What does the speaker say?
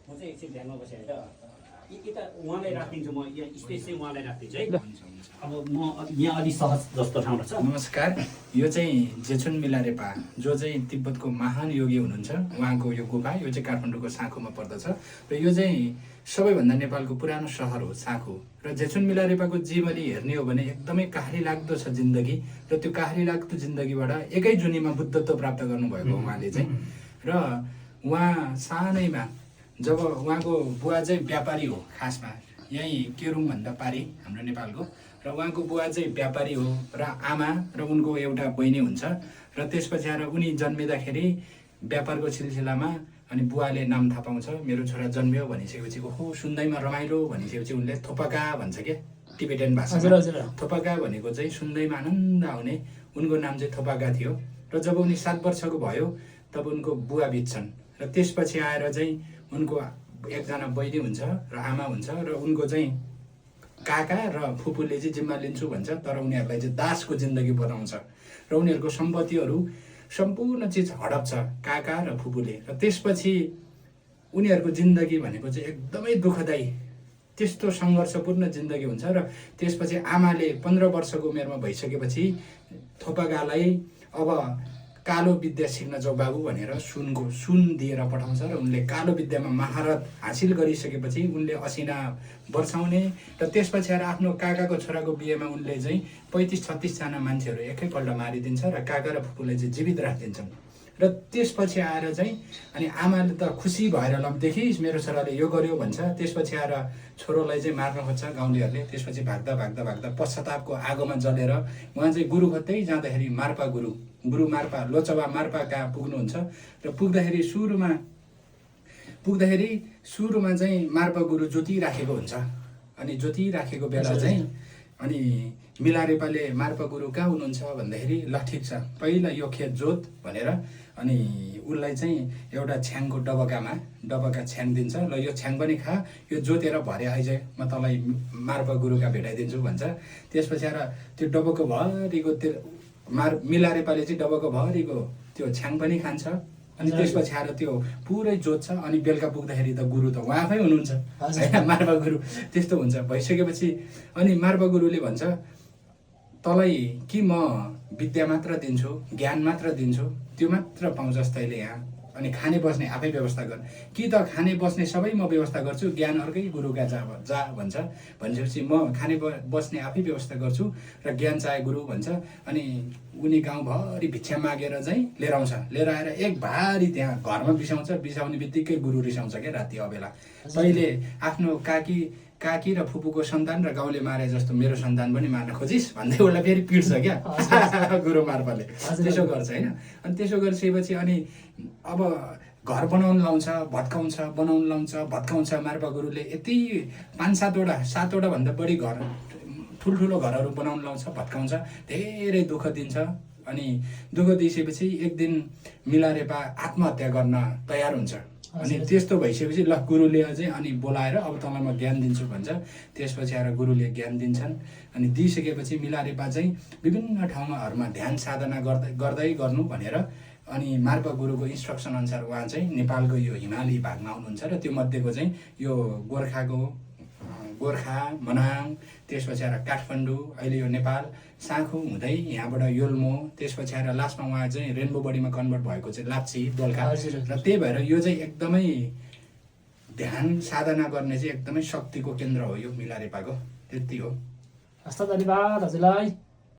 म चाहिँ एकछिन ध्यानमा बसेँ होइन यता उहाँलाई राखिदिन्छु म यहाँ स्पेस चाहिँ उहाँलाई राखिदिन्छु है अब म यहाँ अलि सहज जस्तो ठाउँ रहेछ नमस्कार यो चाहिँ जेछुन मिलारेपा जो चाहिँ तिब्बतको महान योगी हुनुहुन्छ उहाँको यो गुफा यो चाहिँ काठमाडौँको साँखुमा पर्दछ र यो चाहिँ सबैभन्दा नेपालको पुरानो सहर हो साँखु र जेछुन मिलारेपाको जीवनी हेर्ने हो भने एकदमै काहली लाग्दो छ जिन्दगी र त्यो काहली लाग्दो जिन्दगीबाट एकै जुनीमा बुद्धत्व प्राप्त गर्नुभएको उहाँले चाहिँ र उहाँ सानैमा जब उहाँको बुवा चाहिँ व्यापारी हो खासमा यहीँ केरुङभन्दा पारी हाम्रो नेपालको र उहाँको बुवा चाहिँ व्यापारी हो र आमा र उनको एउटा बहिनी हुन्छ र त्यसपछि आएर उनी जन्मिँदाखेरि व्यापारको सिलसिलामा अनि बुवाले नाम थाहा पाउँछ मेरो छोरा जन्मियो भनिसकेपछि ओहो सुन्दैमा रमाइलो भनिसकेपछि उनले थोपका भन्छ क्या टिबेटन भाषामा थोपका भनेको चाहिँ सुन्दैमा आनन्द आउने उनको नाम चाहिँ थोपका थियो र जब उनी 7 वर्षको भयो तब उनको बुवा बित्छन् र त्यसपछि आएर चाहिँ उनको एकजना बहिनी हुन्छ र आमा हुन्छ र उनको चाहिँ काका र फुपूले चाहिँ जिम्मा लिन्छु भन्छ तर उनीहरूलाई चाहिँ दासको जिन्दगी बनाउँछ र उनीहरूको सम्पत्तिहरू सम्पूर्ण चिज हडप छ काका र फुपूले र त्यसपछि उनीहरूको जिन्दगी भनेको चाहिँ एकदमै दुःखदायी त्यस्तो सङ्घर्षपूर्ण जिन्दगी हुन्छ र त्यसपछि आमाले 15 वर्षको उमेरमा भइसकेपछि थोपागालाई अब कालो विद्या सिक्न जाऊ बाबु भनेर सुन दिएर पठाउँछ र उनले कालो विद्यामा महारत हासिल गरिसकेपछि उनले असिना वर्षाउने र त्यसपछि आएर आफ्नो काकाको छोराको बिहेमा उनले चाहिँ 35-36 जना मान्छेहरू एकैपल्ट मारिदिन्छ र काका र फुपूले चाहिँ जीवित राखिदिन्छन् र त्यसपछि आएर चाहिँ अनि आमाले त खुसी भएर ल देखिस् मेरो छोराले यो गर्यो भन्छ त्यसपछि आएर छोरोलाई चाहिँ मार्न खोज्छ गाउँलेहरूले त्यसपछि भाग्दा भाग्दा भाग्दा पश्चातापको आगोमा जलेर उहाँ चाहिँ गुरु खोज्दै जाँदाखेरि मार्पा गुरु मार्पा लोचबा मार्पा कहाँ पुग्नुहुन्छ र पुग्दाखेरि सुरुमा चाहिँ मार्पा गुरु ज्योति राखेको हुन्छ अनि ज्योति राखेको बेला चाहिँ अनि मिलारेपाले मार्पा गुरु कहाँ हुनुहुन्छ भन्दाखेरि ल ठिक छ पहिला यो खेत जोत भनेर अनि उसलाई चाहिँ एउटा छ्याङको डबका छ्याङ दिन्छ ल यो छ्याङ पनि खा यो जोतेर भरे आइज म तँलाई मार्पा गुरुका भेटाइदिन्छु भन्छ त्यसपछि आएर त्यो डबको भरिको त्यो मिलारेपाले चाहिँ डबको भरिको त्यो छ्याङ पनि खान्छ अनि त्यसपछि आएर त्यो पुरै जोत्छ अनि बेलुका पुग्दाखेरि त गुरु त उहाँ आफै हुनुहुन्छ होइन मार्पा गुरु त्यस्तो हुन्छ भइसकेपछि अनि मार्पा गुरुले भन्छ तँलाई कि म विद्या मात्र दिन्छु ज्ञान मात्र दिन्छु त्यो मात्र पाउँछस् तैँले यहाँ अनि खाने बस्ने आफै व्यवस्था गर कि त खाने बस्ने सबै म व्यवस्था गर्छु ज्ञान अर्कै गुरुका जा भन्छ भनेपछि म खाने बस्ने आफै व्यवस्था गर्छु र ज्ञान चाहे गुरु भन्छ अनि उनी गाउँभरि भिक्षा मागेर चाहिँ लिएर आएर एक भारी त्यहाँ घरमा बिसाउने बित्तिकै गुरु रिसाउँछ क्या राति अबेला तैँले आफ्नो काकी र फुपूको सन्तान र गाउँले मारे जस्तो मेरो सन्तान पनि मार्न खोजिस् भन्दै उसलाई फेरि पिट्छ क्या गुरु मार्पाले त्यसो गर्छ होइन अनि त्यसो गरिसकेपछि अनि अब घर बनाउनु लाउँछ भत्काउँछ मार्पा गुरुले यति 5-7वटा भन्दा बढी घर ठुल्ठुलो घरहरू बनाउनु लाउँछ भत्काउँछ धेरै दुःख दिन्छ अनि दुःख दिइसकेपछि एक दिन मिलारेपा आत्महत्या गर्न तयार हुन्छ अनि त्यस्तो भइसकेपछि ल गुरुले अझै अनि बोलाएर अब तँलाई म ज्ञान दिन्छु भन्छ त्यसपछि आएर गुरुले ज्ञान दिन्छन् अनि दिइसकेपछि मिलारेपा चाहिँ विभिन्न ठाउँहरूमा ध्यान साधना गर्दै गर्नु भनेर अनि मार्पा गुरुको इन्स्ट्रक्सन अनुसार उहाँ चाहिँ नेपालको यो हिमाली भागमा आउनुहुन्छ र त्यो मध्येको चाहिँ यो गोर्खा मनाङ त्यसपछि आएर काठमाडौँ अहिले यो नेपाल साँखु हुँदै यहाँबाट योल्मो त्यसपछि आएर लास्टमा उहाँ चाहिँ रेनबो बडीमा कन्भर्ट भएको चाहिँ लाप्ची दोलखा र त्यही भएर यो चाहिँ एकदमै ध्यान साधना गर्ने चाहिँ एकदमै शक्तिको केन्द्र हो यो मिलारेपाको त्यति हो हस्त धन्यवाद हजुरलाई।